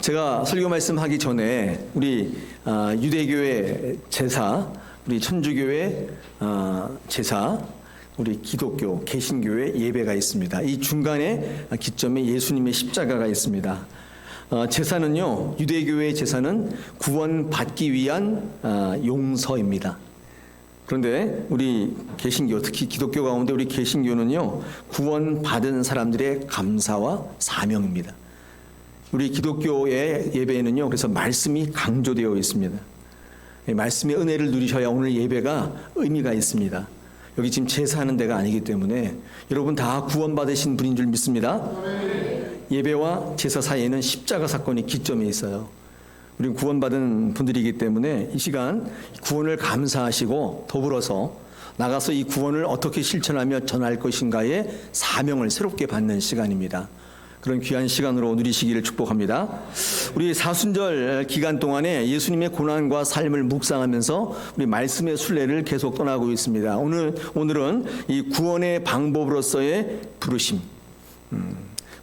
제가 설교 말씀하기 전에 우리 유대교회 제사, 우리 천주교회 제사, 우리 기독교, 개신교회 예배가 있습니다. 이 중간에 기점에 예수님의 십자가가 있습니다. 제사는요, 유대교회의 제사는 구원받기 위한 용서입니다. 그런데 우리 개신교, 특히 기독교 가운데 우리 개신교는요, 구원받은 사람들의 감사와 사명입니다. 우리 기독교의 예배에는요, 그래서 말씀이 강조되어 있습니다. 말씀의 은혜를 누리셔야 오늘 예배가 의미가 있습니다. 여기 지금 제사하는 데가 아니기 때문에 여러분 다 구원받으신 분인 줄 믿습니다. 예배와 제사 사이에는 십자가 사건이 기점에 있어요. 우리는 구원받은 분들이기 때문에 이 시간 구원을 감사하시고 더불어서 나가서 이 구원을 어떻게 실천하며 전할 것인가의 사명을 새롭게 받는 시간입니다. 그런 귀한 시간으로 누리시기를 축복합니다. 우리 사순절 기간 동안에 예수님의 고난과 삶을 묵상하면서 우리 말씀의 순례를 계속 떠나고 있습니다. 오늘은 이 구원의 방법으로서의 부르심,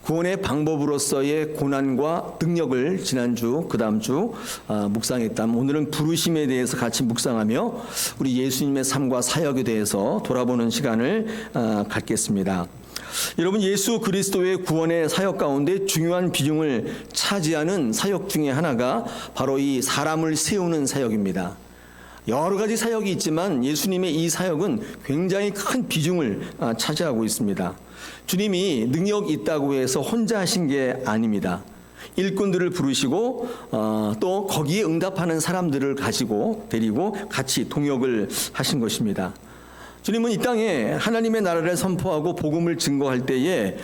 구원의 방법으로서의 고난과 능력을 지난주, 그 다음 주 묵상했다면 오늘은 부르심에 대해서 같이 묵상하며 우리 예수님의 삶과 사역에 대해서 돌아보는 시간을 갖겠습니다. 여러분, 예수 그리스도의 구원의 사역 가운데 중요한 비중을 차지하는 사역 중에 하나가 바로 이 사람을 세우는 사역입니다. 여러 가지 사역이 있지만 예수님의 이 사역은 굉장히 큰 비중을 차지하고 있습니다. 주님이 능력이 있다고 해서 혼자 하신 게 아닙니다. 일꾼들을 부르시고 또 거기에 응답하는 사람들을 데리고 같이 동역을 하신 것입니다. 주님은 이 땅에 하나님의 나라를 선포하고 복음을 증거할 때에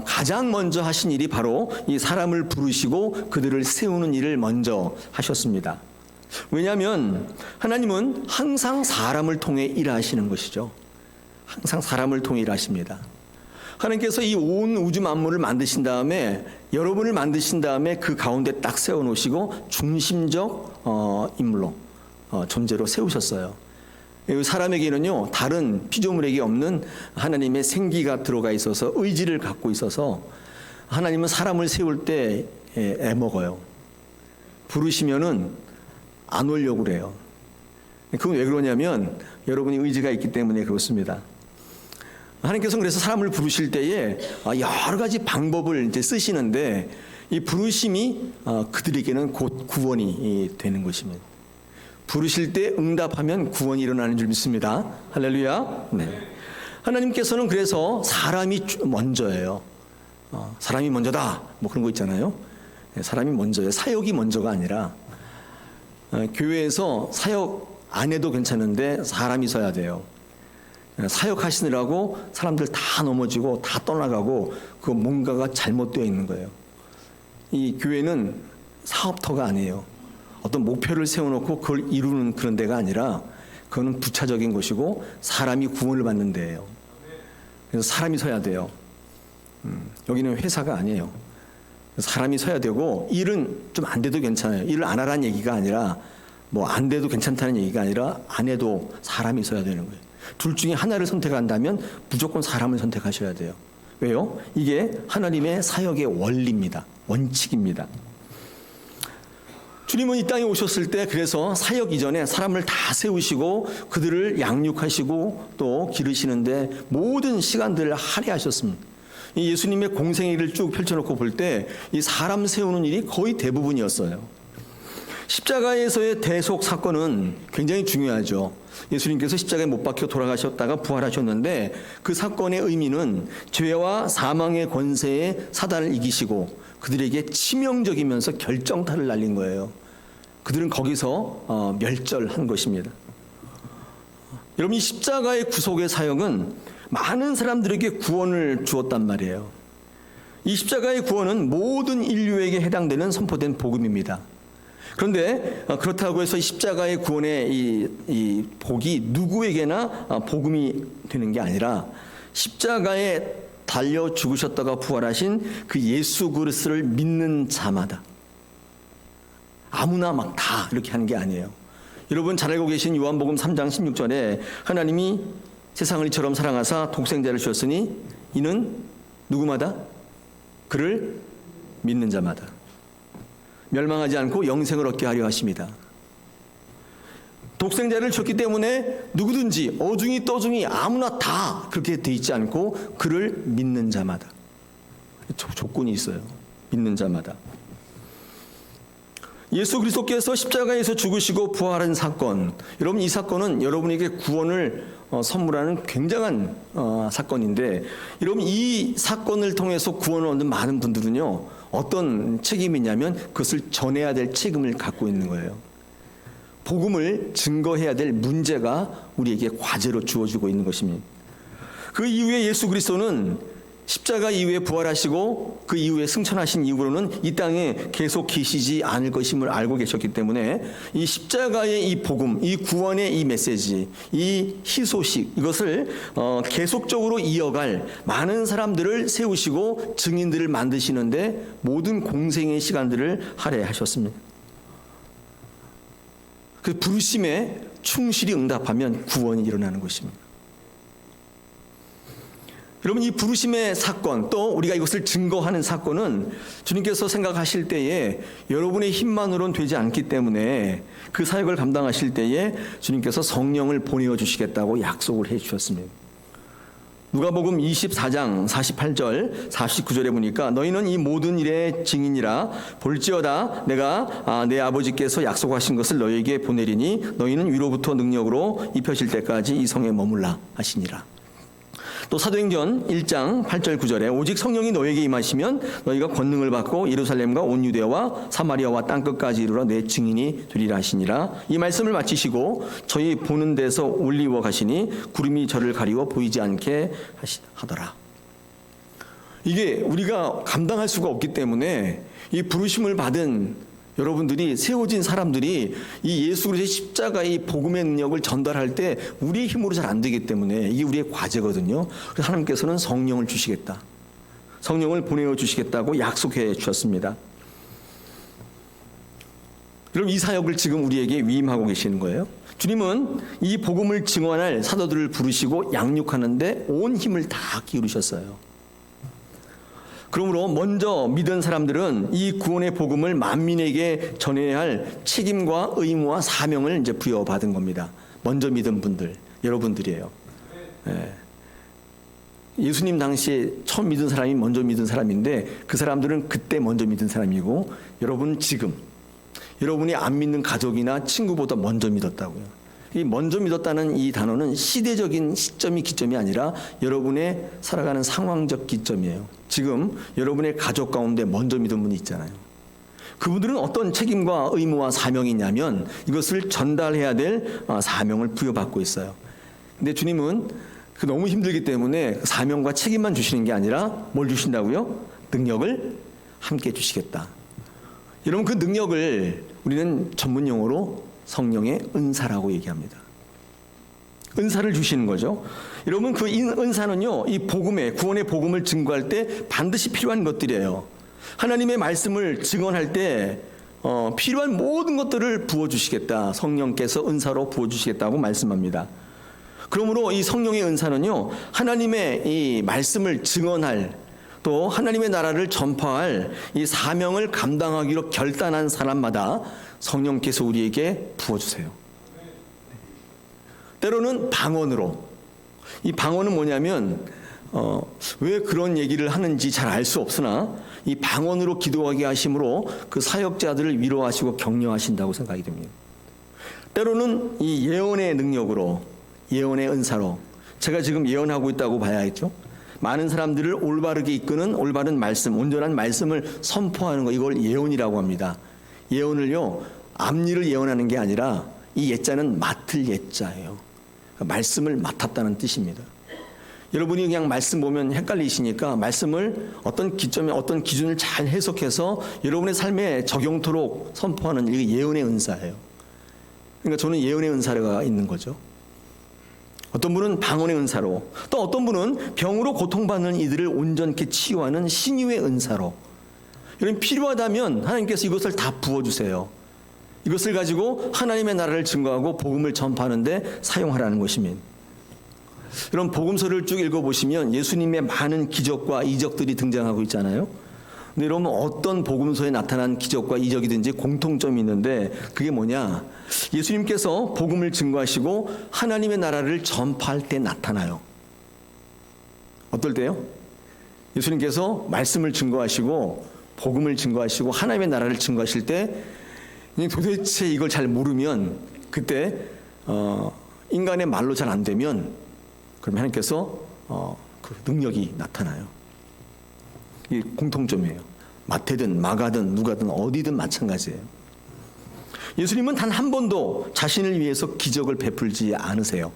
가장 먼저 하신 일이 바로 이 사람을 부르시고 그들을 세우는 일을 먼저 하셨습니다. 왜냐하면 하나님은 항상 사람을 통해 일하시는 것이죠. 항상 사람을 통해 일하십니다. 하나님께서 이 온 우주 만물을 만드신 다음에, 여러분을 만드신 다음에 그 가운데 딱 세워놓으시고 중심적 인물로, 존재로 세우셨어요. 사람에게는요, 다른 피조물에게 없는 하나님의 생기가 들어가 있어서 의지를 갖고 있어서 하나님은 사람을 세울 때 애먹어요. 부르시면은 안 오려고 그래요. 그건 왜 그러냐면 여러분이 의지가 있기 때문에 그렇습니다. 하나님께서는 그래서 사람을 부르실 때에 여러 가지 방법을 이제 쓰시는데 이 부르심이 그들에게는 곧 구원이 되는 것입니다. 부르실 때 응답하면 구원이 일어나는 줄 믿습니다. 할렐루야. 네. 하나님께서는 그래서 사람이 먼저예요. 사람이 먼저다. 뭐 그런 거 있잖아요. 사람이 먼저예요. 사역이 먼저가 아니라 교회에서 사역 안 해도 괜찮은데 사람이 서야 돼요. 사역하시느라고 사람들 다 넘어지고 다 떠나가고 그 뭔가가 잘못되어 있는 거예요. 이 교회는 사업터가 아니에요. 어떤 목표를 세워놓고 그걸 이루는 그런 데가 아니라 그거는 부차적인 것이고 사람이 구원을 받는 데예요. 그래서 사람이 서야 돼요. 여기는 회사가 아니에요. 사람이 서야 되고 일은 좀 안 돼도 괜찮아요. 일을 안 하라는 얘기가 아니라 뭐 안 돼도 괜찮다는 얘기가 아니라 안 해도 사람이 서야 되는 거예요. 둘 중에 하나를 선택한다면 무조건 사람을 선택하셔야 돼요. 왜요? 이게 하나님의 사역의 원리입니다. 원칙입니다. 주님은 이 땅에 오셨을 때 그래서 사역 이전에 사람을 다 세우시고 그들을 양육하시고 또 기르시는데 모든 시간들을 할애하셨습니다. 이 예수님의 공생애를 쭉 펼쳐놓고 볼 때 이 사람 세우는 일이 거의 대부분이었어요. 십자가에서의 대속 사건은 굉장히 중요하죠. 예수님께서 십자가에 못 박혀 돌아가셨다가 부활하셨는데 그 사건의 의미는 죄와 사망의 권세에 사단을 이기시고 그들에게 치명적이면서 결정타를 날린 거예요. 그들은 거기서 멸절한 것입니다. 여러분, 이 십자가의 구속의 사역은 많은 사람들에게 구원을 주었단 말이에요. 이 십자가의 구원은 모든 인류에게 해당되는 선포된 복음입니다. 그런데 그렇다고 해서 십자가의 구원의 이 복이 누구에게나 복음이 되는 게 아니라 십자가에 달려 죽으셨다가 부활하신 그 예수 그리스도를 믿는 자마다, 아무나 막 다 이렇게 하는 게 아니에요. 여러분 잘 알고 계신 요한복음 3장 16절에 하나님이 세상을 이처럼 사랑하사 독생자를 주셨으니 이는 누구마다? 그를 믿는 자마다. 멸망하지 않고 영생을 얻게 하려 하십니다. 독생자를 줬기 때문에 누구든지 어중이 떠중이 아무나 다 그렇게 돼 있지 않고 그를 믿는 자마다 조건이 있어요. 믿는 자마다. 예수 그리스도께서 십자가에서 죽으시고 부활한 사건, 여러분 이 사건은 여러분에게 구원을 선물하는 굉장한 사건인데, 여러분 이 사건을 통해서 구원을 얻는 많은 분들은요 어떤 책임이 있냐면 그것을 전해야 될 책임을 갖고 있는 거예요. 복음을 증거해야 될 문제가 우리에게 과제로 주어지고 있는 것입니다. 그 이후에 예수 그리스도는 십자가 이후에 부활하시고 그 이후에 승천하신 이후로는 이 땅에 계속 계시지 않을 것임을 알고 계셨기 때문에 이 십자가의 이 복음, 이 구원의 이 메시지, 이 희소식, 이것을 계속적으로 이어갈 많은 사람들을 세우시고 증인들을 만드시는데 모든 공생의 시간들을 할애하셨습니다. 그 부르심에 충실히 응답하면 구원이 일어나는 것입니다. 여러분 이 부르심의 사건, 또 우리가 이것을 증거하는 사건은 주님께서 생각하실 때에 여러분의 힘만으로는 되지 않기 때문에 그 사역을 감당하실 때에 주님께서 성령을 보내어 주시겠다고 약속을 해 주셨습니다. 누가복음 24장 48절 49절에 보니까 너희는 이 모든 일의 증인이라. 볼지어다 내가 내 아버지께서 약속하신 것을 너희에게 보내리니 너희는 위로부터 능력으로 입혀질 때까지 이 성에 머물라 하시니라. 또 사도행전 1장 8절 9절에 오직 성령이 너에게 임하시면 너희가 권능을 받고 예루살렘과 온 유대와 사마리아와 땅끝까지 이르러 내 증인이 되리라 하시니라. 이 말씀을 마치시고 저희 보는 데서 올리워 가시니 구름이 저를 가리워 보이지 않게 하더라. 이게 우리가 감당할 수가 없기 때문에 이 부르심을 받은 여러분들이, 세워진 사람들이 이 예수 그리스도의 십자가의 복음의 능력을 전달할 때 우리의 힘으로 잘 안 되기 때문에 이게 우리의 과제거든요. 그래서 하나님께서는 성령을 주시겠다, 성령을 보내어 주시겠다고 약속해 주셨습니다. 여러분 이 사역을 지금 우리에게 위임하고 계시는 거예요. 주님은 이 복음을 증언할 사도들을 부르시고 양육하는데 온 힘을 다 기울이셨어요. 그러므로 먼저 믿은 사람들은 이 구원의 복음을 만민에게 전해야 할 책임과 의무와 사명을 이제 부여받은 겁니다. 먼저 믿은 분들, 여러분들이에요. 예수님 당시에 처음 믿은 사람이 먼저 믿은 사람인데 그 사람들은 그때 먼저 믿은 사람이고, 여러분은 지금 여러분이 안 믿는 가족이나 친구보다 먼저 믿었다고요. 이 먼저 믿었다는 이 단어는 시대적인 시점이 기점이 아니라 여러분의 살아가는 상황적 기점이에요. 지금 여러분의 가족 가운데 먼저 믿은 분이 있잖아요. 그분들은 어떤 책임과 의무와 사명이 있냐면 이것을 전달해야 될 사명을 부여받고 있어요. 근데 주님은 너무 힘들기 때문에 사명과 책임만 주시는 게 아니라 뭘 주신다고요? 능력을 함께 주시겠다. 여러분 그 능력을 우리는 전문 용어로 성령의 은사라고 얘기합니다. 은사를 주시는 거죠. 여러분 그 은사는요, 이 복음의 구원의 복음을 증거할 때 반드시 필요한 것들이에요. 하나님의 말씀을 증언할 때 필요한 모든 것들을 부어주시겠다. 성령께서 은사로 부어주시겠다고 말씀합니다. 그러므로 이 성령의 은사는요, 하나님의 이 말씀을 증언할, 또 하나님의 나라를 전파할 이 사명을 감당하기로 결단한 사람마다 성령께서 우리에게 부어주세요. 때로는 방언으로. 이 방언은 뭐냐면 왜 그런 얘기를 하는지 잘 알 수 없으나 이 방언으로 기도하게 하심으로 그 사역자들을 위로하시고 격려하신다고 생각이 됩니다. 때로는 이 예언의 능력으로, 예언의 은사로, 제가 지금 예언하고 있다고 봐야겠죠. 많은 사람들을 올바르게 이끄는 올바른 말씀, 온전한 말씀을 선포하는 거, 이걸 예언이라고 합니다. 예언을요, 앞일을 예언하는 게 아니라 이 예자는 맡을 예자예요. 말씀을 맡았다는 뜻입니다. 여러분이 그냥 말씀 보면 헷갈리시니까 말씀을 어떤 기점에 어떤 기준을 잘 해석해서 여러분의 삶에 적용토록 선포하는 이게 예언의 은사예요. 그러니까 저는 예언의 은사가 있는 거죠. 어떤 분은 방언의 은사로, 또 어떤 분은 병으로 고통받는 이들을 온전케 치유하는 신유의 은사로. 여러분 필요하다면 하나님께서 이것을 다 부어주세요. 이것을 가지고 하나님의 나라를 증거하고 복음을 전파하는데 사용하라는 것입니다. 여러분 복음서를 쭉 읽어보시면 예수님의 많은 기적과 이적들이 등장하고 있잖아요. 근데 여러분 어떤 복음서에 나타난 기적과 이적이든지 공통점이 있는데 그게 뭐냐? 예수님께서 복음을 증거하시고 하나님의 나라를 전파할 때 나타나요. 어떨 때요? 예수님께서 말씀을 증거하시고 복음을 증거하시고 하나님의 나라를 증거하실 때 도대체 이걸 잘 모르면 그때 인간의 말로 잘 안 되면 그러면 하나님께서 그 능력이 나타나요. 이 공통점이에요. 마태든 마가든 누가든 어디든 마찬가지예요. 예수님은 단 한 번도 자신을 위해서 기적을 베풀지 않으세요.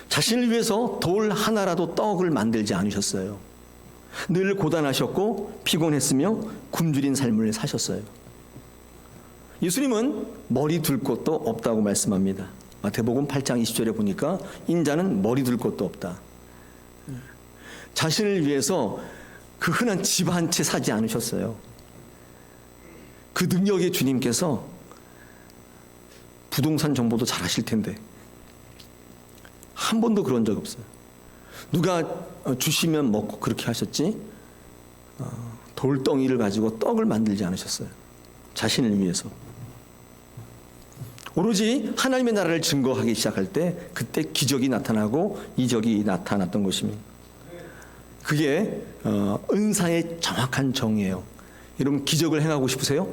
자신을 위해서 돌 하나라도 떡을 만들지 않으셨어요. 늘 고단하셨고 피곤했으며 굶주린 삶을 사셨어요. 예수님은 머리 둘 곳도 없다고 말씀합니다. 마태복음 8장 20절에 보니까 인자는 머리 둘 곳도 없다. 자신을 위해서 그 흔한 집 한 채 사지 않으셨어요. 그 능력의 주님께서 부동산 정보도 잘 아실 텐데 한 번도 그런 적 없어요. 누가 주시면 먹고 그렇게 하셨지 돌덩이를 가지고 떡을 만들지 않으셨어요. 자신을 위해서. 오로지 하나님의 나라를 증거하기 시작할 때 그때 기적이 나타나고 이적이 나타났던 것입니다. 그게 은사의 정확한 정의예요. 여러분 기적을 행하고 싶으세요?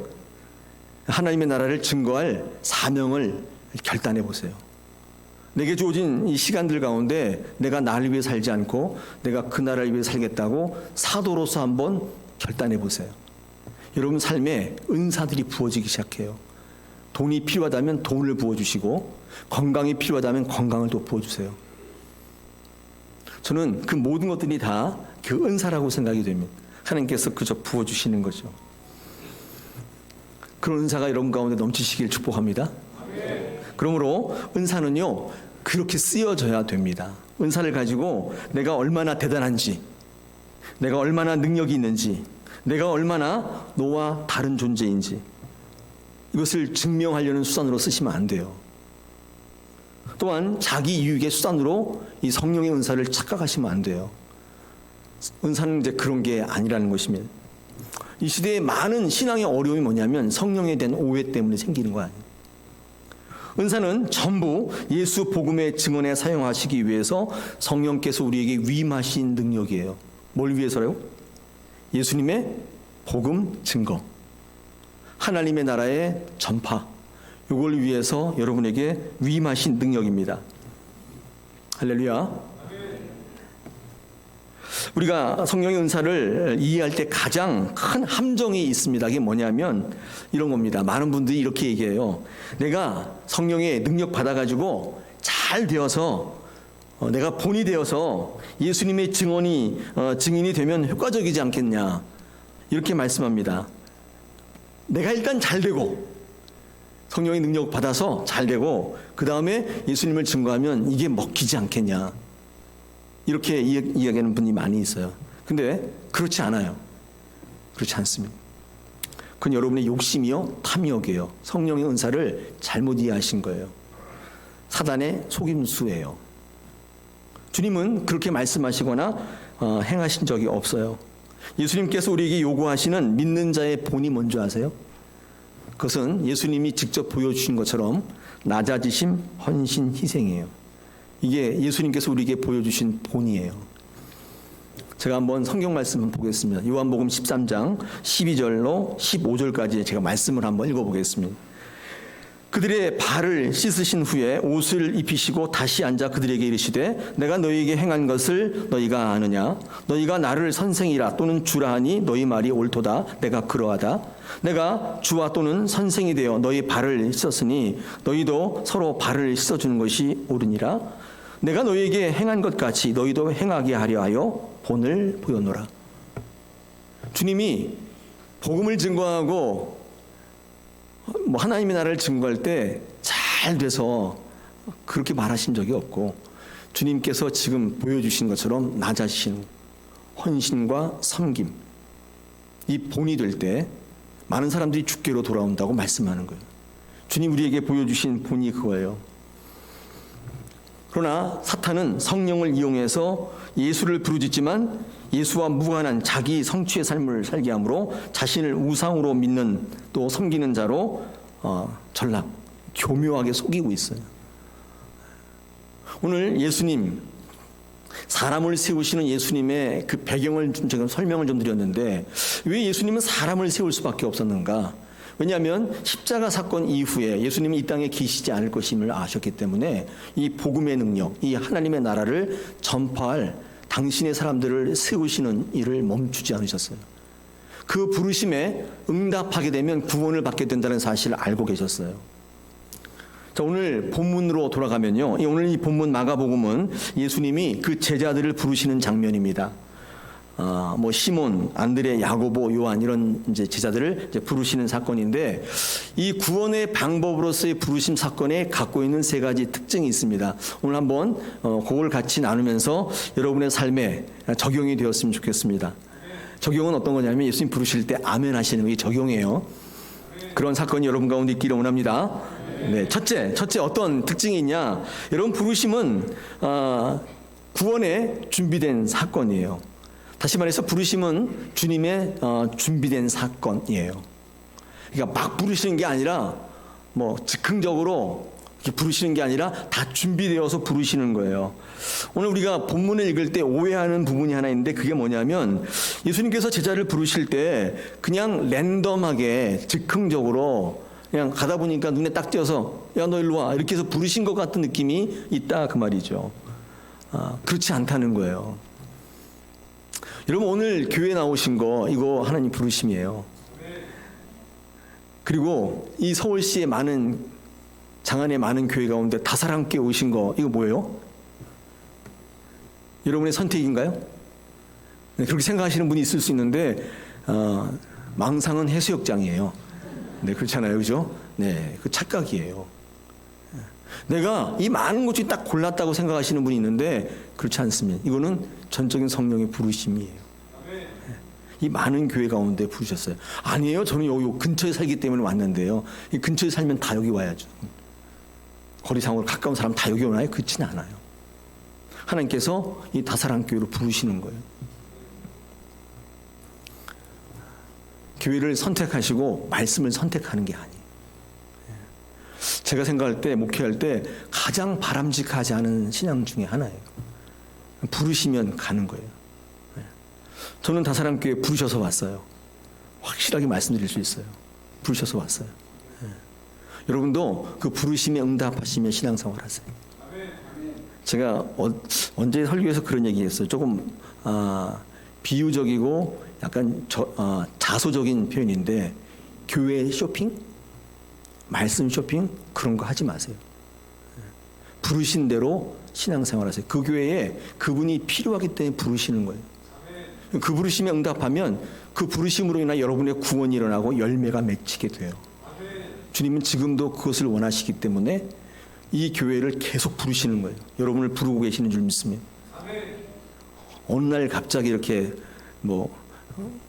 하나님의 나라를 증거할 사명을 결단해 보세요. 내게 주어진 이 시간들 가운데 내가 나를 위해 살지 않고 내가 그 나라를 위해 살겠다고 사도로서 한번 결단해 보세요. 여러분 삶에 은사들이 부어지기 시작해요. 돈이 필요하다면 돈을 부어주시고 건강이 필요하다면 건강을 또 부어주세요. 저는 그 모든 것들이 다 그 은사라고 생각이 됩니다. 하나님께서 그저 부어주시는 거죠. 그런 은사가 여러분 가운데 넘치시길 축복합니다. 그러므로 은사는요 그렇게 쓰여져야 됩니다. 은사를 가지고 내가 얼마나 대단한지, 내가 얼마나 능력이 있는지, 내가 얼마나 너와 다른 존재인지 이것을 증명하려는 수단으로 쓰시면 안 돼요. 또한 자기 유익의 수단으로 이 성령의 은사를 착각하시면 안 돼요. 은사는 이제 그런 게 아니라는 것입니다. 이 시대에 많은 신앙의 어려움이 뭐냐면 성령에 대한 오해 때문에 생기는 거 아니에요. 은사는 전부 예수 복음의 증언에 사용하시기 위해서 성령께서 우리에게 위임하신 능력이에요. 뭘 위해서요? 예수님의 복음 증거, 하나님의 나라의 전파, 이걸 위해서 여러분에게 위임하신 능력입니다. 할렐루야. 우리가 성령의 은사를 이해할 때 가장 큰 함정이 있습니다. 그게 뭐냐면 이런 겁니다. 많은 분들이 이렇게 얘기해요. 내가 성령의 능력 받아가지고 잘 되어서 내가 본이 되어서 예수님의 증인이 되면 효과적이지 않겠냐 이렇게 말씀합니다. 내가 일단 잘 되고 성령의 능력 받아서 잘 되고 그 다음에 예수님을 증거하면 이게 먹히지 않겠냐 이렇게 이야기하는 분이 많이 있어요. 근데 그렇지 않아요. 그렇지 않습니다. 그건 여러분의 욕심이요 탐욕이에요. 성령의 은사를 잘못 이해하신 거예요. 사단의 속임수예요. 주님은 그렇게 말씀하시거나 행하신 적이 없어요. 예수님께서 우리에게 요구하시는 믿는 자의 본이 뭔지 아세요? 그것은 예수님이 직접 보여주신 것처럼 낮아지심, 헌신, 희생이에요. 이게 예수님께서 우리에게 보여주신 본이에요. 제가 한번 성경 말씀 한번 보겠습니다. 요한복음 13장 12절로 15절까지 제가 말씀을 한번 읽어보겠습니다. 그들의 발을 씻으신 후에 옷을 입히시고 다시 앉아 그들에게 이르시되 내가 너희에게 행한 것을 너희가 아느냐? 너희가 나를 선생이라 또는 주라 하니 너희 말이 옳도다. 내가 그러하다. 내가 주와 또는 선생이 되어 너희 발을 씻었으니 너희도 서로 발을 씻어주는 것이 옳으니라. 내가 너희에게 행한 것 같이 너희도 행하게 하려 하여 본을 보여노라. 주님이 복음을 증거하고 하나님의 나라를 증거할 때 잘 돼서 그렇게 말하신 적이 없고 주님께서 지금 보여주신 것처럼 낮아지신 헌신과 섬김 이 본이 될 때 많은 사람들이 주께로 돌아온다고 말씀하는 거예요. 주님 우리에게 보여주신 본이 그거예요. 그러나 사탄은 성령을 이용해서 예수를 부르짖지만 예수와 무관한 자기 성취의 삶을 살게 하므로 자신을 우상으로 믿는 또 섬기는 자로 전락, 교묘하게 속이고 있어요. 오늘 예수님, 사람을 세우시는 예수님의 그 배경을 좀 제가 설명을 좀 드렸는데 왜 예수님은 사람을 세울 수밖에 없었는가? 왜냐하면 십자가 사건 이후에 예수님이 이 땅에 계시지 않을 것임을 아셨기 때문에 이 복음의 능력, 이 하나님의 나라를 전파할 당신의 사람들을 세우시는 일을 멈추지 않으셨어요. 그 부르심에 응답하게 되면 구원을 받게 된다는 사실을 알고 계셨어요. 자, 오늘 본문으로 돌아가면요. 오늘 이 본문 마가복음은 예수님이 그 제자들을 부르시는 장면입니다. 시몬, 안드레, 야고보, 요한 이런 이제 제자들을 이제 부르시는 사건인데 이 구원의 방법으로서의 부르심 사건에 갖고 있는 세 가지 특징이 있습니다. 오늘 한번 그걸 같이 나누면서 여러분의 삶에 적용이 되었으면 좋겠습니다. 적용은 어떤 거냐면 예수님 부르실 때 아멘 하시는 게 적용이에요. 그런 사건이 여러분 가운데 있기를 원합니다. 네, 첫째 어떤 특징이 있냐? 여러분 부르심은 구원에 준비된 사건이에요. 다시 말해서 부르심은 주님의 준비된 사건이에요. 그러니까 막 부르시는 게 아니라 즉흥적으로 부르시는 게 아니라 다 준비되어서 부르시는 거예요. 오늘 우리가 본문을 읽을 때 오해하는 부분이 하나 있는데 그게 뭐냐면 예수님께서 제자를 부르실 때 그냥 랜덤하게 즉흥적으로 그냥 가다 보니까 눈에 딱 띄어서 야 너 일로 와 이렇게 해서 부르신 것 같은 느낌이 있다 그 말이죠. 그렇지 않다는 거예요. 여러분 오늘 교회 나오신 거 이거 하나님 부르심이에요. 그리고 이 서울시의 장안의 많은 교회 가운데 다사랑교회 오신 거 이거 뭐예요? 여러분의 선택인가요? 네, 그렇게 생각하시는 분이 있을 수 있는데 망상은 해수욕장이에요. 네, 그렇잖아요, 그죠? 네, 그 착각이에요. 내가 이 많은 것 중에 딱 골랐다고 생각하시는 분이 있는데 그렇지 않습니다. 이거는 전적인 성령의 부르심이에요. 이 많은 교회 가운데 부르셨어요. 아니에요, 저는 여기 근처에 살기 때문에 왔는데요. 이 근처에 살면 다 여기 와야죠. 거리상으로 가까운 사람 다 여기 오나요? 그렇지는 않아요. 하나님께서 이 다사랑교회로 부르시는 거예요. 교회를 선택하시고 말씀을 선택하는 게 아니에요. 제가 생각할 때 목회할 때 가장 바람직하지 않은 신앙 중에 하나예요. 부르시면 가는 거예요. 저는 다사랑교회 부르셔서 왔어요. 확실하게 말씀드릴 수 있어요. 부르셔서 왔어요. 여러분도 그 부르심에 응답하시면 신앙생활 하세요. 제가 언제 설교에서 그런 얘기했어요. 조금 비유적이고 약간 자소적인 표현인데 교회 쇼핑? 말씀 쇼핑? 그런 거 하지 마세요. 부르신 대로 신앙생활 하세요. 그 교회에 그분이 필요하기 때문에 부르시는 거예요. 그 부르심에 응답하면 그 부르심으로 인한 여러분의 구원이 일어나고 열매가 맺히게 돼요. 주님은 지금도 그것을 원하시기 때문에 이 교회를 계속 부르시는 거예요. 여러분을 부르고 계시는 줄 믿습니다. 어느 날 갑자기 이렇게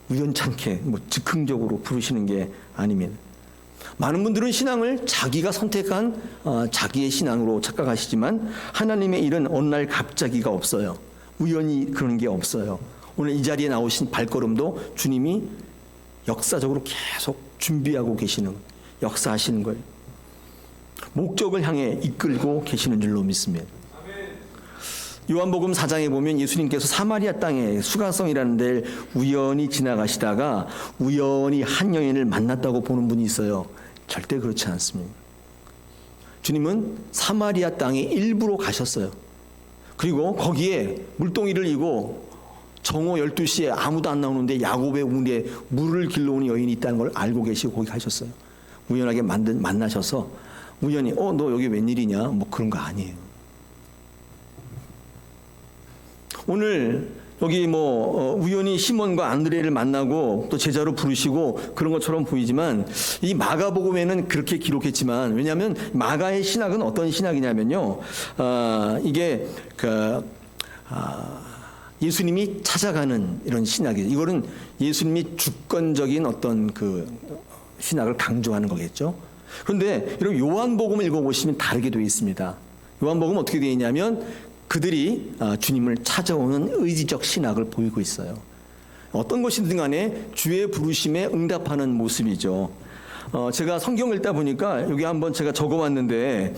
우연찮게 즉흥적으로 부르시는 게 아닙니다. 많은 분들은 신앙을 자기가 선택한 자기의 신앙으로 착각하시지만 하나님의 일은 어느 날 갑자기가 없어요. 우연히 그런 게 없어요. 오늘 이 자리에 나오신 발걸음도 주님이 역사적으로 계속 준비하고 계시는 거예요. 역사하시는 거예요. 목적을 향해 이끌고 계시는 줄로 믿습니다. 요한복음 4장에 보면 예수님께서 사마리아 땅에 수가성이라는 데를 우연히 지나가시다가 우연히 한 여인을 만났다고 보는 분이 있어요. 절대 그렇지 않습니다. 주님은 사마리아 땅에 일부러 가셨어요. 그리고 거기에 물동이를 이고 정오 12시에 아무도 안 나오는데 야곱의 우물에 물을 길러오는 여인이 있다는 걸 알고 계시고 거기 가셨어요. 우연하게 만나셔서 우연히 너 여기 웬일이냐 그런 거 아니에요. 오늘 여기 우연히 시몬과 안드레를 만나고 또 제자로 부르시고 그런 것처럼 보이지만 이 마가복음에는 그렇게 기록했지만 왜냐하면 마가의 신학은 어떤 신학이냐면요. 이게 예수님이 찾아가는 이런 신학이에요. 이거는 예수님이 주권적인 어떤 그 신학을 강조하는 거겠죠. 그런데 여러분 요한복음을 읽어보시면 다르게 되어 있습니다. 요한복음 어떻게 되어 있냐면 그들이 주님을 찾아오는 의지적 신학을 보이고 있어요. 어떤 것이든 간에 주의 부르심에 응답하는 모습이죠. 제가 성경 읽다 보니까 여기 한번 제가 적어왔는데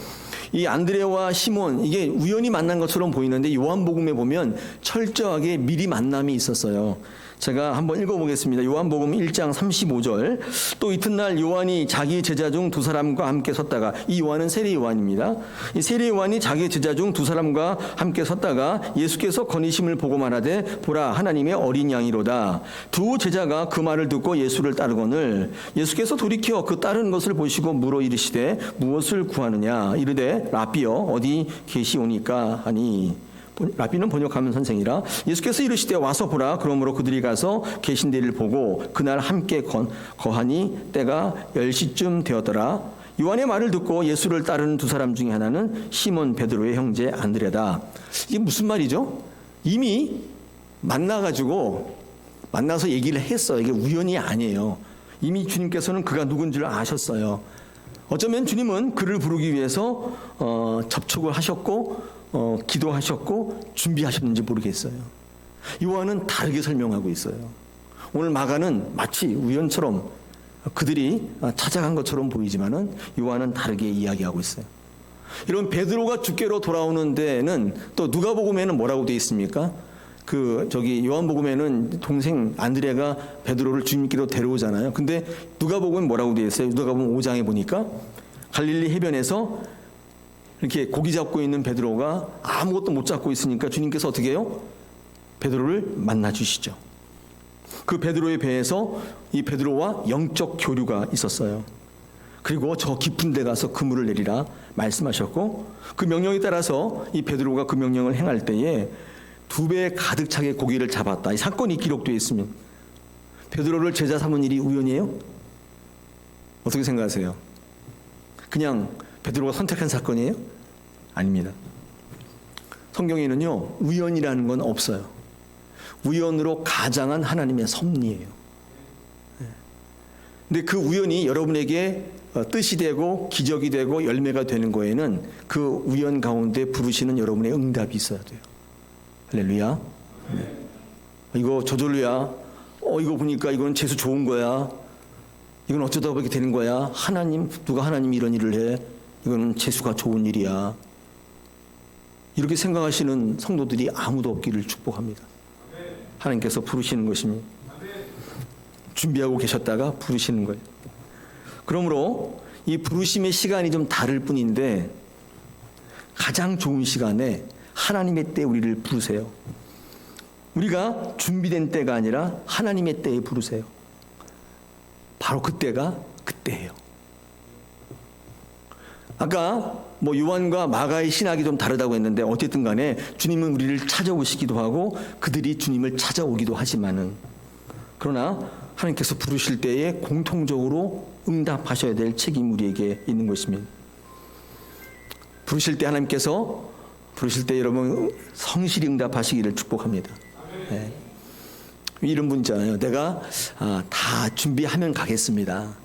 이 안드레와 시몬 이게 우연히 만난 것처럼 보이는데 요한복음에 보면 철저하게 미리 만남이 있었어요. 제가 한번 읽어보겠습니다. 요한복음 1장 35절. 또 이튿날 요한이 자기 제자 중 두 사람과 함께 섰다가, 이 요한은 세례 요한입니다. 이 세례 요한이 자기 제자 중 두 사람과 함께 섰다가 예수께서 거니심을 보고 말하되 보라 하나님의 어린 양이로다. 두 제자가 그 말을 듣고 예수를 따르거늘 예수께서 돌이켜 그 따르는 것을 보시고 물어 이르시되 무엇을 구하느냐 이르되 라삐여 어디 계시오니까 하니, 라비는 번역하면 선생이라. 예수께서 이르시되 와서 보라. 그러므로 그들이 가서 계신 데를 보고 그날 함께 거하니 때가 10시쯤 되었더라. 요한의 말을 듣고 예수를 따르는 두 사람 중에 하나는 시몬 베드로의 형제 안드레다. 이게 무슨 말이죠? 이미 만나서 얘기를 했어요. 이게 우연이 아니에요. 이미 주님께서는 그가 누군지를 아셨어요. 어쩌면 주님은 그를 부르기 위해서 접촉을 하셨고 기도하셨고 준비하셨는지 모르겠어요. 요한은 다르게 설명하고 있어요. 오늘 마가는 마치 우연처럼 그들이 찾아간 것처럼 보이지만은 요한은 다르게 이야기하고 있어요. 이런 베드로가 주께로 돌아오는 데는 또 누가복음에는 뭐라고 되어 있습니까? 요한복음에는 동생 안드레가 베드로를 주님께로 데려오잖아요. 근데 누가복음은 뭐라고 되어 있어요? 누가복음 5장에 보니까 갈릴리 해변에서 이렇게 고기 잡고 있는 베드로가 아무것도 못 잡고 있으니까 주님께서 어떻게 해요? 베드로를 만나 주시죠. 그 베드로의 배에서 이 베드로와 영적 교류가 있었어요. 그리고 저 깊은 데 가서 그물을 내리라 말씀하셨고, 그 명령에 따라서 이 베드로가 그 명령을 행할 때에 2배 가득 차게 고기를 잡았다. 이 사건이 기록되어 있으면 베드로를 제자 삼은 일이 우연이에요? 어떻게 생각하세요? 그냥 베드로가 선택한 사건이에요? 아닙니다. 성경에는요, 우연이라는 건 없어요. 우연으로 가장한 하나님의 섭리예요. 근데 그 우연이 여러분에게 뜻이 되고 기적이 되고 열매가 되는 거에는 그 우연 가운데 부르시는 여러분의 응답이 있어야 돼요. 할렐루야. 네. 이거 저절로야. 이거 보니까 이건 재수 좋은 거야. 이건 어쩌다 보게 되는 거야. 누가 하나님 이런 일을 해. 이거는 재수가 좋은 일이야. 이렇게 생각하시는 성도들이 아무도 없기를 축복합니다. 하나님께서 부르시는 것입니다. 준비하고 계셨다가 부르시는 거예요. 그러므로 이 부르심의 시간이 좀 다를 뿐인데 가장 좋은 시간에 하나님의 때 우리를 부르세요. 우리가 준비된 때가 아니라 하나님의 때에 부르세요. 바로 그때가 그때예요. 아까 요한과 마가의 신학이 좀 다르다고 했는데 어쨌든 간에 주님은 우리를 찾아오시기도 하고 그들이 주님을 찾아오기도 하지만은, 그러나 하나님께서 부르실 때에 공통적으로 응답하셔야 될 책임이 우리에게 있는 것입니다. 부르실 때 여러분 성실히 응답하시기를 축복합니다. 네. 이런 분 있잖아요. 내가 다 준비하면 가겠습니다.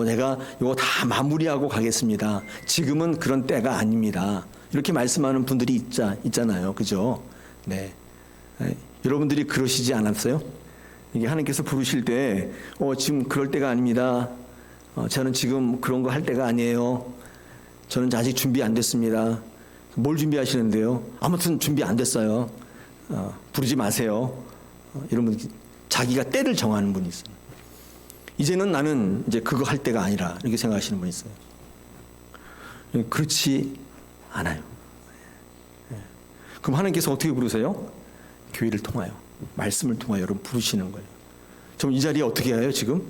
내가 이거 다 마무리하고 가겠습니다. 지금은 그런 때가 아닙니다. 이렇게 말씀하는 분들이 있잖아요. 그죠? 네. 여러분들이 그러시지 않았어요? 이게 하나님께서 부르실 때, 지금 그럴 때가 아닙니다. 저는 지금 그런 거 할 때가 아니에요. 저는 아직 준비 안 됐습니다. 뭘 준비하시는데요? 아무튼 준비 안 됐어요. 부르지 마세요. 이런 분, 자기가 때를 정하는 분이 있어요. 이제는 나는 이제 그거 할 때가 아니라 이렇게 생각하시는 분이 있어요. 그렇지 않아요. 그럼 하나님께서 어떻게 부르세요? 교회를 통하여, 말씀을 통하여 여러분 부르시는 거예요. 그럼 이 자리에 어떻게 해요 지금?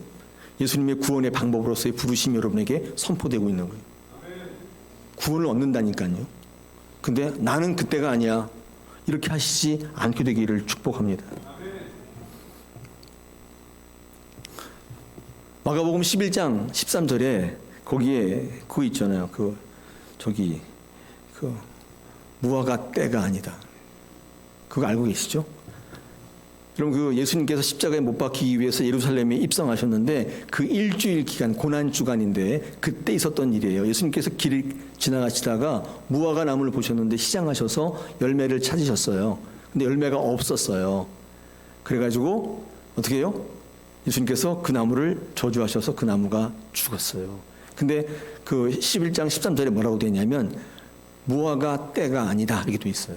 예수님의 구원의 방법으로서의 부르심이 여러분에게 선포되고 있는 거예요. 구원을 얻는다니까요. 근데 나는 그때가 아니야. 이렇게 하시지 않게 되기를 축복합니다. 마가복음 11장 13절에 거기에 그거 있잖아요. 그, 무화과 때가 아니다. 그거 알고 계시죠? 여러분 그 예수님께서 십자가에 못 박히기 위해서 예루살렘에 입성하셨는데 그 일주일 기간 고난 주간인데 그때 있었던 일이에요. 예수님께서 길을 지나가시다가 무화과 나무를 보셨는데 시장하셔서 열매를 찾으셨어요. 근데 열매가 없었어요. 그래가지고 어떻게 해요? 예수님께서 그 나무를 저주하셔서 그 나무가 죽었어요. 근데 그 11장 13절에 뭐라고 되어 있냐면 무화과 때가 아니다 이렇게 돼 있어요.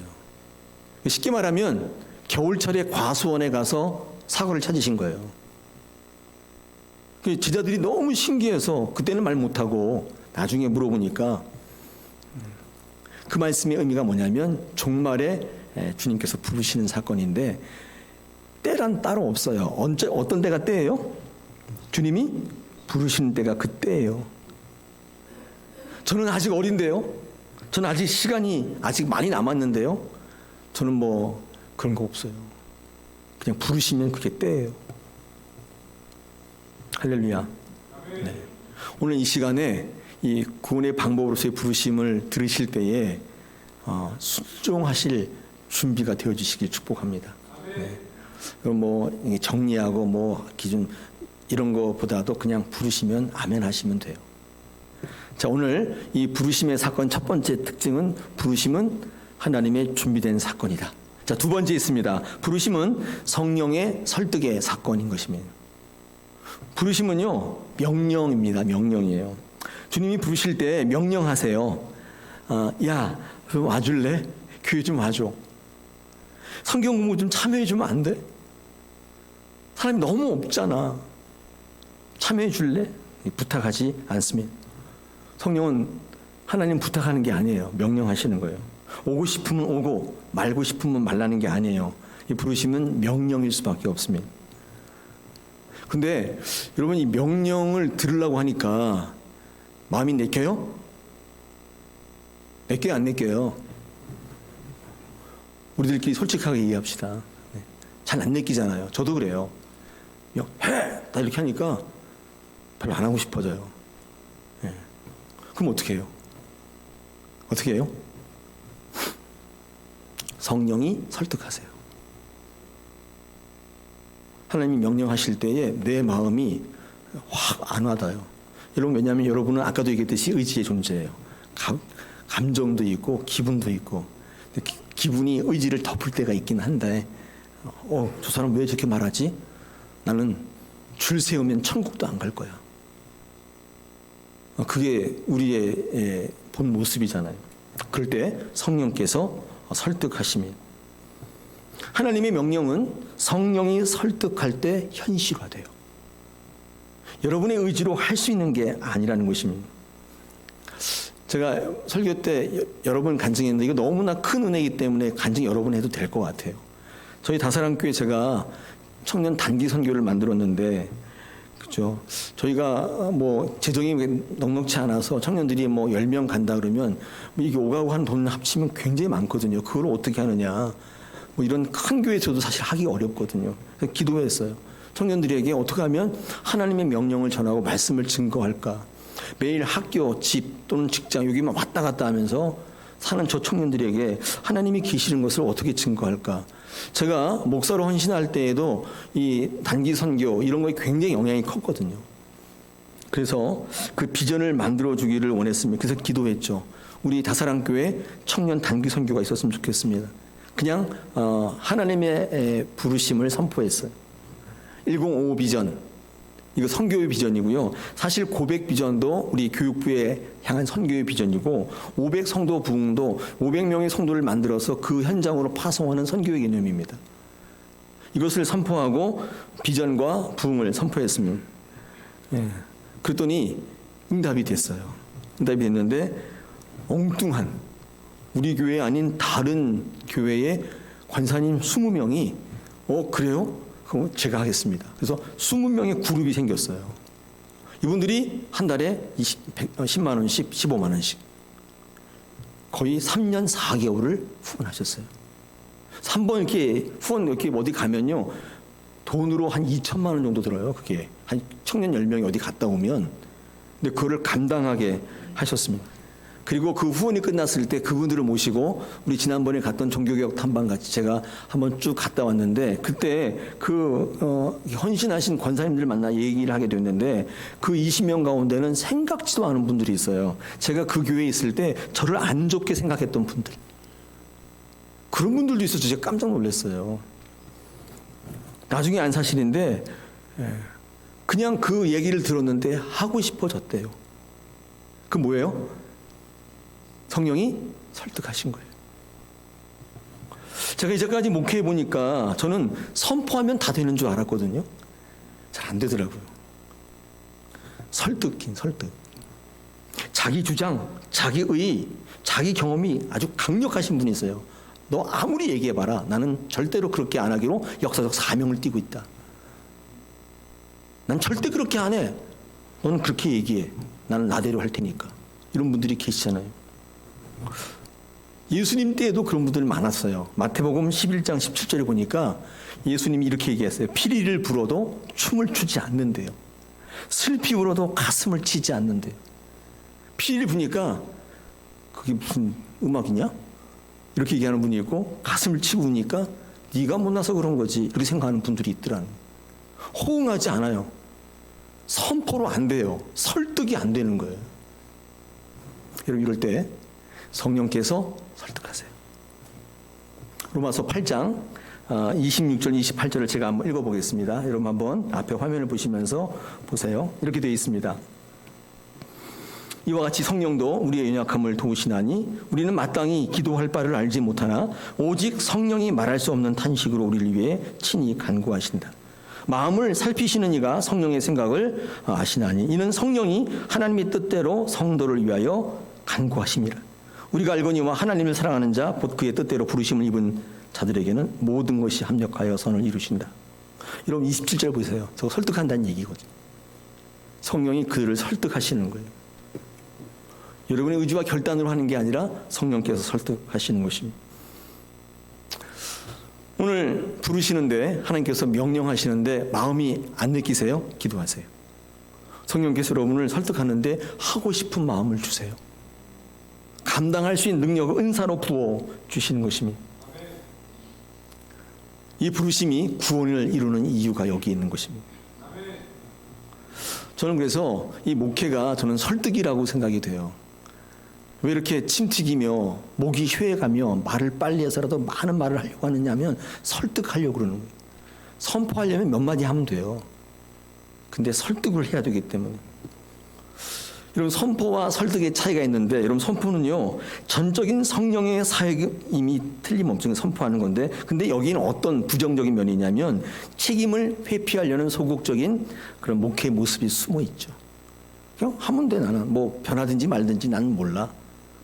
쉽게 말하면 겨울철에 과수원에 가서 사과를 찾으신 거예요. 그 제자들이 너무 신기해서 그때는 말 못하고 나중에 물어보니까 그 말씀의 의미가 뭐냐면 종말에 주님께서 부르시는 사건인데 때란 따로 없어요. 어떤 때가 때예요? 주님이 부르시는 때가 그 때예요. 저는 아직 어린데요. 저는 아직 시간이 아직 많이 남았는데요. 저는 뭐 그런 거 없어요. 그냥 부르시면 그게 때예요. 할렐루야. 네. 오늘 이 시간에 이 구원의 방법으로서의 부르심을 들으실 때에 순종하실 준비가 되어 주시길 축복합니다. 네. 뭐 정리하고 뭐 기준 이런 거보다도 그냥 부르시면 아멘 하시면 돼요. 자, 오늘 이 부르심의 사건 첫 번째 특징은 부르심은 하나님의 준비된 사건이다. 자, 두 번째 있습니다. 부르심은 성령의 설득의 사건인 것입니다. 부르심은요, 명령입니다. 명령이에요. 주님이 부르실 때 명령하세요. 야, 좀 와줄래? 교회 좀 와줘. 성경 공부 좀 참여해주면 안 돼? 사람이 너무 없잖아. 참여해줄래? 부탁하지 않습니다. 성령은 하나님 부탁하는 게 아니에요. 명령하시는 거예요. 오고 싶으면 오고 말고 싶으면 말라는 게 아니에요. 이 부르심은 명령일 수밖에 없습니다. 근데 여러분 이 명령을 들으려고 하니까 마음이 내켜요? 내껴요, 안 내껴요? 우리들끼리 솔직하게 얘기합시다. 잘 안 내끼잖아요. 저도 그래요. 해! 다 이렇게 하니까 별로 안 하고 싶어져요. 네. 그럼 어떻게 해요? 어떻게 해요? 성령이 설득하세요. 하나님이 명령하실 때에 내 마음이 확 안 와닿아요. 여러분 왜냐하면 여러분은 아까도 얘기했듯이 의지의 존재예요. 감정도 있고 기분도 있고 기분이 의지를 덮을 때가 있긴 한데 저 사람 왜 저렇게 말하지? 나는 줄 세우면 천국도 안 갈 거야. 그게 우리의 본 모습이잖아요. 그럴 때 성령께서 설득하심이 하나님의 명령은 성령이 설득할 때 현실화돼요. 여러분의 의지로 할 수 있는 게 아니라는 것입니다. 제가 설교 때 여러 번 간증했는데 이거 너무나 큰 은혜이기 때문에 간증 여러 번 해도 될 것 같아요. 저희 다사랑교회 제가 청년 단기 선교를 만들었는데 그렇죠. 저희가 뭐 재정이 넉넉치 않아서 청년들이 뭐 10명 간다 그러면 뭐 이게 오가고 한 돈 합치면 굉장히 많거든요. 그걸 어떻게 하느냐. 뭐 이런 큰 교회에서도 사실 하기 어렵거든요. 그래서 기도했어요. 청년들에게 어떻게 하면 하나님의 명령을 전하고 말씀을 증거할까. 매일 학교, 집 또는 직장 여기만 왔다 갔다 하면서 사는 저 청년들에게 하나님이 계시는 것을 어떻게 증거할까. 제가 목사로 헌신할 때에도 이 단기 선교 이런 거에 굉장히 영향이 컸거든요. 그래서 그 비전을 만들어 주기를 원했습니다. 그래서 기도했죠. 우리 다사랑교회 청년 단기 선교가 있었으면 좋겠습니다. 그냥 하나님의 부르심을 선포했어요. 1055 비전. 이거 선교의 비전이고요. 사실 고백 비전도 우리 교육부에 향한 선교의 비전이고 500 성도 부흥도 500명의 성도를 만들어서 그 현장으로 파송하는 선교의 개념입니다. 이것을 선포하고 비전과 부흥을 선포했습니다. 예. 그랬더니 응답이 됐어요. 응답이 됐는데 엉뚱한 우리 교회 아닌 다른 교회의 관사님 20명이 그래요? 그럼 제가 하겠습니다. 그래서 20명의 그룹이 생겼어요. 이분들이 한 달에 10만 원씩, 15만 원씩. 거의 3년 4개월을 후원하셨어요. 3번 이렇게 후원 이렇게 어디 가면요. 돈으로 한 2천만 원 정도 들어요. 그게. 한 청년 10명이 어디 갔다 오면. 근데 그거를 감당하게 하셨습니다. 그리고 그 후원이 끝났을 때 그분들을 모시고 우리 지난번에 갔던 종교개혁 탐방 같이 제가 한번 쭉 갔다 왔는데 그때 헌신하신 권사님들 만나 얘기를 하게 됐는데 그 20명 가운데는 생각지도 않은 분들이 있어요. 제가 그 교회에 있을 때 저를 안 좋게 생각했던 분들. 그런 분들도 있어서 제가 깜짝 놀랐어요. 나중에 안 사실인데 그냥 그 얘기를 들었는데 하고 싶어졌대요. 그 뭐예요? 성령이 설득하신 거예요. 제가 이제까지 목회해 보니까 저는 선포하면 다 되는 줄 알았거든요. 잘 안 되더라고요. 설득. 자기 주장, 자기 의, 자기 경험이 아주 강력하신 분이 있어요. 너 아무리 얘기해봐라. 나는 절대로 그렇게 안 하기로 역사적 사명을 띠고 있다. 난 절대 그렇게 안 해. 너는 그렇게 얘기해. 나는 나대로 할 테니까. 이런 분들이 계시잖아요. 예수님 때에도 그런 분들이 많았어요. 마태복음 11장 17절에 보니까 예수님이 이렇게 얘기했어요. 피리를 불어도 춤을 추지 않는데요. 슬피 울어도 가슴을 치지 않는데요. 피리를 부니까 그게 무슨 음악이냐? 이렇게 얘기하는 분이 있고 가슴을 치고 우니까 네가 못나서 그런 거지 이렇게 생각하는 분들이 있더라는 거예요. 호응하지 않아요. 선포로 안 돼요. 설득이 안 되는 거예요. 여러분 이럴 때 성령께서 설득하세요. 로마서 8장 26절 28절을 제가 한번 읽어보겠습니다. 여러분 한번 앞에 화면을 보시면서 보세요. 이렇게 되어 있습니다. 이와 같이 성령도 우리의 연약함을 도우시나니 우리는 마땅히 기도할 바를 알지 못하나 오직 성령이 말할 수 없는 탄식으로 우리를 위해 친히 간구하신다. 마음을 살피시는 이가 성령의 생각을 아시나니 이는 성령이 하나님의 뜻대로 성도를 위하여 간구하심이라. 우리가 알거니와 하나님을 사랑하는 자 곧 그의 뜻대로 부르심을 입은 자들에게는 모든 것이 합력하여 선을 이루신다. 여러분 27절 보세요. 저거 설득한다는 얘기거든요. 성령이 그들을 설득하시는 거예요. 여러분의 의지와 결단으로 하는 게 아니라 성령께서 설득하시는 것입니다. 오늘 부르시는데 하나님께서 명령하시는데 마음이 안 느끼세요? 기도하세요. 성령께서 여러분을 설득하는데 하고 싶은 마음을 주세요. 감당할 수 있는 능력을 은사로 부어 주시는 것입니다. 이 부르심이 구원을 이루는 이유가 여기 있는 것입니다. 저는 그래서 이 목회가 저는 설득이라고 생각이 돼요. 왜 이렇게 침튀기며 목이 휘어가며 말을 빨리 해서라도 많은 말을 하려고 하느냐 하면 설득하려고 그러는 거예요. 선포하려면 몇 마디 하면 돼요. 근데 설득을 해야 되기 때문에. 여러분 선포와 설득의 차이가 있는데 여러분 선포는요 전적인 성령의 사역임이 틀림없이 선포하는 건데 근데 여기는 어떤 부정적인 면이 있냐면 책임을 회피하려는 소극적인 그런 목회의 모습이 숨어 있죠. 그냥 하면 돼. 나는 뭐 변하든지 말든지 나는 몰라.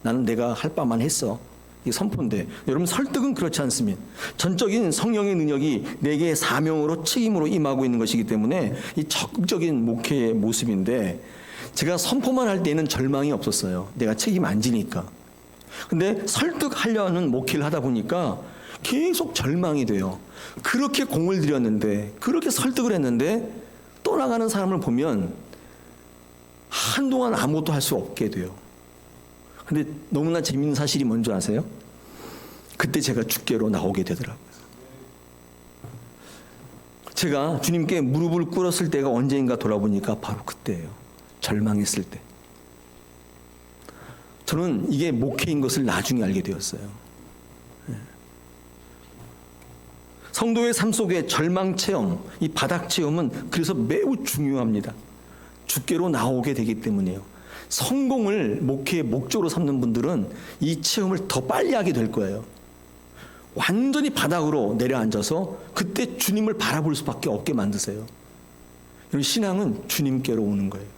나는 내가 할 바만 했어. 이게 선포인데 여러분 설득은 그렇지 않습니다. 전적인 성령의 능력이 내게 사명으로 책임으로 임하고 있는 것이기 때문에 이 적극적인 목회의 모습인데 제가 선포만 할 때는 절망이 없었어요. 내가 책임 안 지니까. 근데 설득하려는 목회를 하다 보니까 계속 절망이 돼요. 그렇게 공을 들였는데 그렇게 설득을 했는데 떠나가는 사람을 보면 한동안 아무것도 할 수 없게 돼요. 근데 너무나 재밌는 사실이 뭔지 아세요? 그때 제가 주께로 나오게 되더라고요. 제가 주님께 무릎을 꿇었을 때가 언제인가 돌아보니까 바로 그때예요. 절망했을 때. 저는 이게 목회인 것을 나중에 알게 되었어요. 성도의 삶 속의 절망 체험, 이 바닥 체험은 그래서 매우 중요합니다. 주께로 나오게 되기 때문이에요. 성공을 목회의 목적으로 삼는 분들은 이 체험을 더 빨리 하게 될 거예요. 완전히 바닥으로 내려앉아서 그때 주님을 바라볼 수밖에 없게 만드세요. 신앙은 주님께로 오는 거예요.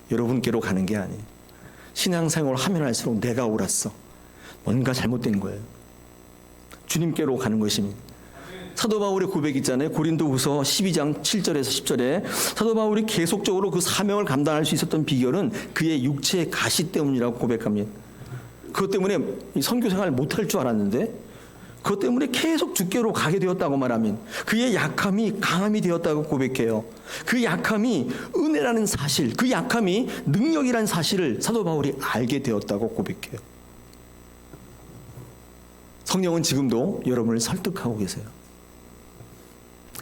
여러분께로 가는 게 아니에요. 신앙생활을 하면 할수록 내가 옳았어. 뭔가 잘못된 거예요. 주님께로 가는 것입니다. 사도 바울의 고백 있잖아요. 고린도후서 12장 7절에서 10절에 사도 바울이 계속적으로 그 사명을 감당할 수 있었던 비결은 그의 육체의 가시 때문이라고 고백합니다. 그것 때문에 선교 생활을 못할 줄 알았는데 그것 때문에 계속 주께로 가게 되었다고 말하면 그의 약함이 강함이 되었다고 고백해요. 그 약함이 은혜라는 사실, 그 약함이 능력이라는 사실을 사도 바울이 알게 되었다고 고백해요. 성령은 지금도 여러분을 설득하고 계세요.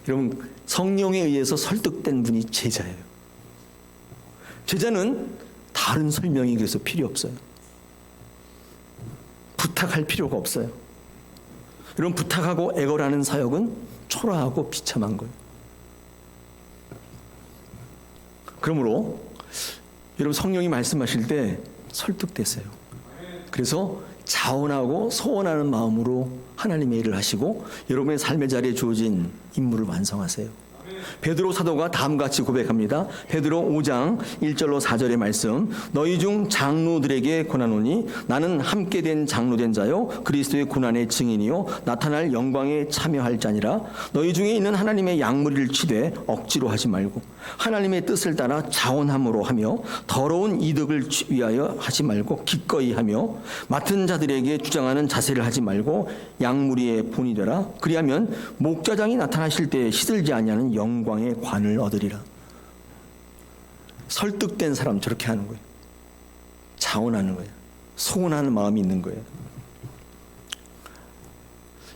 여러분, 성령에 의해서 설득된 분이 제자예요. 제자는 다른 설명이 그래서 필요 없어요. 부탁할 필요가 없어요. 여러분, 부탁하고 애걸하는 사역은 초라하고 비참한 거예요. 그러므로 여러분, 성령이 말씀하실 때 설득되세요. 그래서 자원하고 소원하는 마음으로 하나님의 일을 하시고 여러분의 삶의 자리에 주어진 임무를 완성하세요. 베드로 사도가 다음같이 고백합니다. 베드로 5장 1절로 4절의 말씀. 너희 중 장로들에게 권하노니 나는 함께 된 장로된 자요 그리스도의 고난의 증인이요 나타날 영광에 참여할 자니라. 너희 중에 있는 하나님의 양무리를 치되 억지로 하지 말고 하나님의 뜻을 따라 자원함으로 하며 더러운 이득을 위하여 하지 말고 기꺼이 하며 맡은 자들에게 주장하는 자세를 하지 말고 양무리의 본이 되라. 그리하면 목자장이 나타나실 때 시들지 아니하는 영광의 관을 얻으리라. 설득된 사람 저렇게 하는 거예요. 자원하는 거예요. 소원하는 마음이 있는 거예요.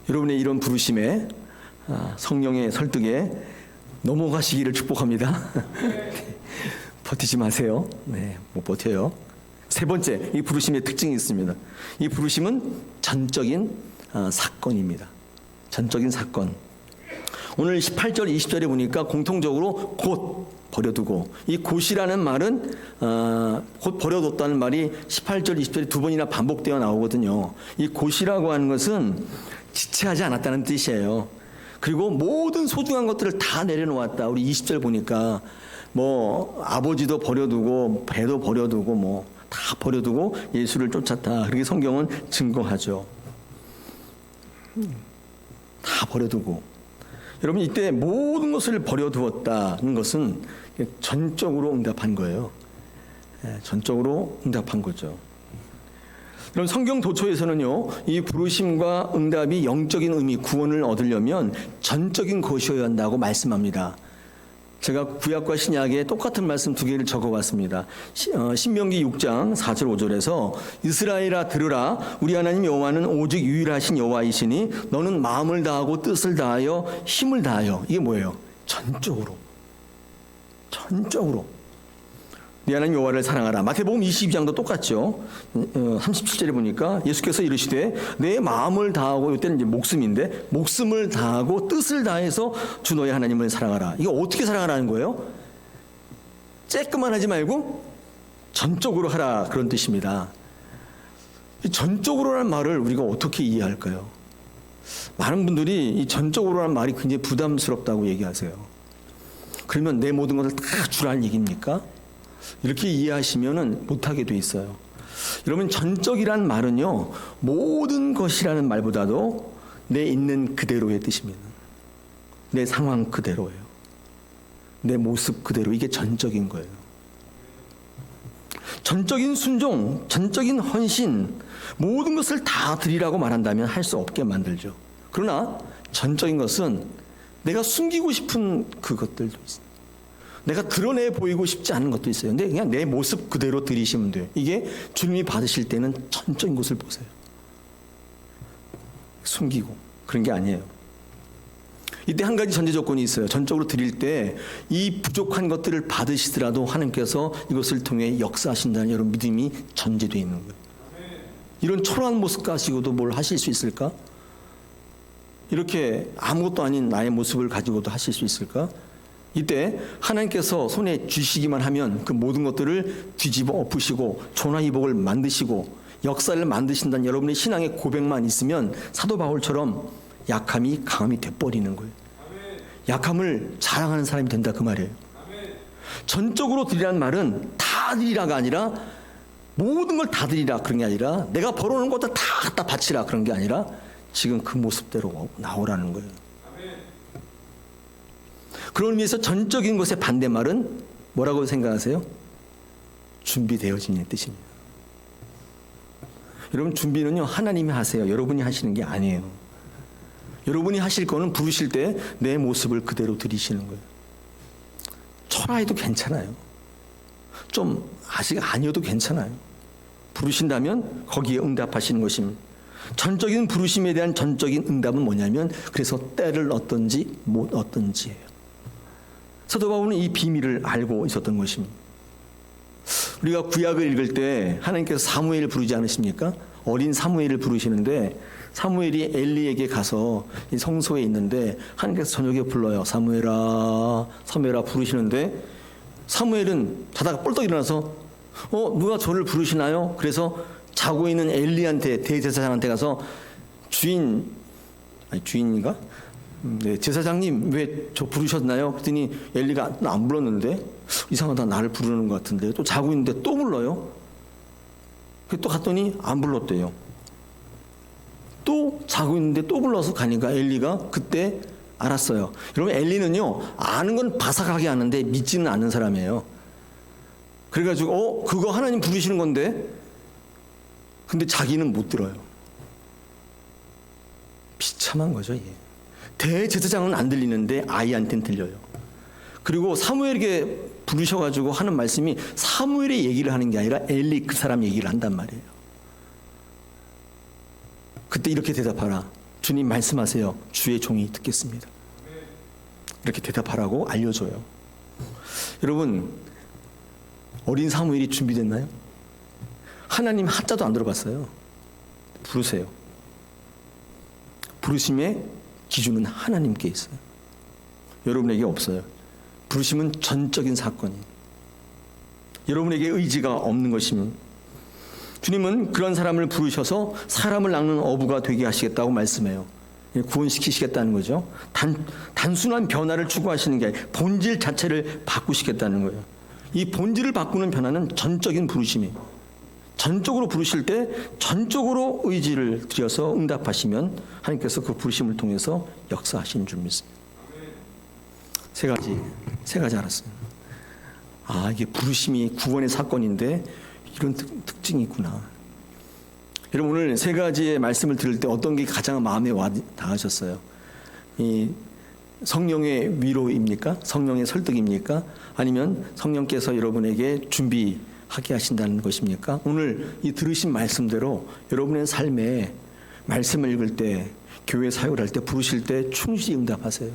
여러분의 이런 부르심에 성령의 설득에 넘어가시기를 축복합니다. 버티지 마세요. 네, 못 버텨요. 세 번째, 이 부르심의 특징이 있습니다. 이 부르심은 전적인 사건입니다. 전적인 사건. 오늘 18절, 20절에 보니까 공통적으로 곧 버려두고, 이 곧이라는 말은 곧 버려뒀다는 말이 18절, 20절에 두 번이나 반복되어 나오거든요. 이 곧이라고 하는 것은 지체하지 않았다는 뜻이에요. 그리고 모든 소중한 것들을 다 내려놓았다. 우리 20절 보니까 뭐 아버지도 버려두고 배도 버려두고 뭐 다 버려두고 예수를 쫓았다. 그렇게 성경은 증거하죠. 다 버려두고. 여러분, 이때 모든 것을 버려두었다는 것은 전적으로 응답한 거예요. 전적으로 응답한 거죠. 그럼 성경 도처에서는요, 이 부르심과 응답이 영적인 의미, 구원을 얻으려면 전적인 것이어야 한다고 말씀합니다. 제가 구약과 신약에 똑같은 말씀 두 개를 적어봤습니다. 신명기 6장 4절 5절에서 이스라엘아 들으라, 우리 하나님 여호와는 오직 유일하신 여호와이시니 너는 마음을 다하고 뜻을 다하여 힘을 다하여. 이게 뭐예요? 전적으로 네 하나님 여호와를 사랑하라. 마태복음 22장도 똑같죠. 37절에 보니까 예수께서 이르시되 내 마음을 다하고, 이때는 이제 목숨인데 목숨을 다하고 뜻을 다해서 주 너의 하나님을 사랑하라. 이거 어떻게 사랑하라는 거예요? 쬐끔만 하지 말고 전적으로 하라, 그런 뜻입니다. 이 전적으로라는 말을 우리가 어떻게 이해할까요? 많은 분들이 이 전적으로라는 말이 굉장히 부담스럽다고 얘기하세요. 그러면 내 모든 것을 다 주라는 얘기입니까? 이렇게 이해하시면 못하게 돼 있어요. 여러분, 전적이란 말은요, 모든 것이라는 말보다도 내 있는 그대로의 뜻입니다. 내 상황 그대로예요. 내 모습 그대로. 이게 전적인 거예요. 전적인 순종, 전적인 헌신, 모든 것을 다 드리라고 말한다면 할 수 없게 만들죠. 그러나 전적인 것은 내가 숨기고 싶은 그것들도 있어요. 내가 드러내 보이고 싶지 않은 것도 있어요. 근데 그냥 내 모습 그대로 드리시면 돼요. 이게 주님이 받으실 때는 전적인 것을 보세요. 숨기고 그런 게 아니에요. 이때 한 가지 전제 조건이 있어요. 전적으로 드릴 때 이 부족한 것들을 받으시더라도 하나님께서 이것을 통해 역사하신다는 여러분 믿음이 전제되어 있는 거예요. 이런 초라한 모습 가지고도 뭘 하실 수 있을까? 이렇게 아무것도 아닌 나의 모습을 가지고도 하실 수 있을까? 이때 하나님께서 손에 쥐시기만 하면 그 모든 것들을 뒤집어 엎으시고 조나이복을 만드시고 역사를 만드신다는 여러분의 신앙의 고백만 있으면 사도 바울처럼 약함이 강함이 돼버리는 거예요. 약함을 자랑하는 사람이 된다, 그 말이에요. 전적으로 드리라는 말은 다 드리라가 아니라 모든 걸 다 드리라 그런 게 아니라 내가 벌어놓은 것도 다 갖다 바치라 그런 게 아니라 지금 그 모습대로 나오라는 거예요. 그런 의미에서 전적인 것의 반대말은 뭐라고 생각하세요? 준비되어진다는 뜻입니다. 여러분, 준비는요 하나님이 하세요. 여러분이 하시는 게 아니에요. 여러분이 하실 거는 부르실 때 내 모습을 그대로 드리시는 거예요. 초라해도 괜찮아요. 좀 아직 아니어도 괜찮아요. 부르신다면 거기에 응답하시는 것입니다. 전적인 부르심에 대한 전적인 응답은 뭐냐면 그래서 때를 얻든지 못 얻든지예요. 사도 바울은 이 비밀을 알고 있었던 것입니다. 우리가 구약을 읽을 때 하나님께서 사무엘을 부르지 않으십니까? 어린 사무엘을 부르시는데 사무엘이 엘리에게 가서 이 성소에 있는데 하나님께서 저녁에 불러요. 사무엘아, 사무엘아 부르시는데 사무엘은 자다가 뻘떡 일어나서 누가 저를 부르시나요? 그래서 자고 있는 엘리한테 대제사장한테 가서 주인인가? 네, 제사장님 왜 저 부르셨나요? 그랬더니 엘리가 안 불렀는데 이상하다 나를 부르는 것 같은데 또 자고 있는데 또 불러요. 또 갔더니 안 불렀대요. 또 자고 있는데 또 불러서 가니까 엘리가 그때 알았어요. 여러분 엘리는요 아는 건 바삭하게 아는데 믿지는 않는 사람이에요. 그래가지고 그거 하나님 부르시는 건데 근데 자기는 못 들어요. 비참한 거죠 이게. 대제사장은 안 들리는데 아이한테는 들려요. 그리고 사무엘에게 부르셔가지고 하는 말씀이 사무엘의 얘기를 하는 게 아니라 엘리 그 사람 얘기를 한단 말이에요. 그때 이렇게 대답하라. 주님 말씀하세요. 주의 종이 듣겠습니다. 이렇게 대답하라고 알려줘요. 여러분 어린 사무엘이 준비됐나요? 하나님 한자도 안 들어봤어요. 부르세요. 부르심의 기준은 하나님께 있어요. 여러분에게 없어요. 부르심은 전적인 사건이에요. 여러분에게 의지가 없는 것입니다. 주님은 그런 사람을 부르셔서 사람을 낚는 어부가 되게 하시겠다고 말씀해요. 구원시키시겠다는 거죠. 단순한 변화를 추구하시는 게 아니라 본질 자체를 바꾸시겠다는 거예요. 이 본질을 바꾸는 변화는 전적인 부르심이에요. 전적으로 부르실 때 전적으로 의지를 들여서 응답하시면 하나님께서 그 부르심을 통해서 역사하시는 줄 믿습니다. 세 가지 알았어요. 이게 부르심이 구원의 사건인데 이런 특징이 있구나. 여러분 오늘 세 가지의 말씀을 들을 때 어떤 게 가장 마음에 와 닿으셨어요? 이 성령의 위로입니까? 성령의 설득입니까? 아니면 성령께서 여러분에게 준비하게 하신다는 것입니까? 오늘 이 들으신 말씀대로 여러분의 삶에 말씀을 읽을 때, 교회 사역을 할 때, 부르실 때 충실히 응답하세요.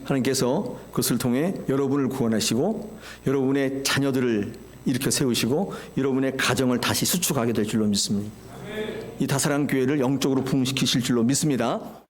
하나님께서 그것을 통해 여러분을 구원하시고 여러분의 자녀들을 일으켜 세우시고 여러분의 가정을 다시 수축하게 될 줄로 믿습니다. 이 다사랑 교회를 영적으로 부흥시키실 줄로 믿습니다.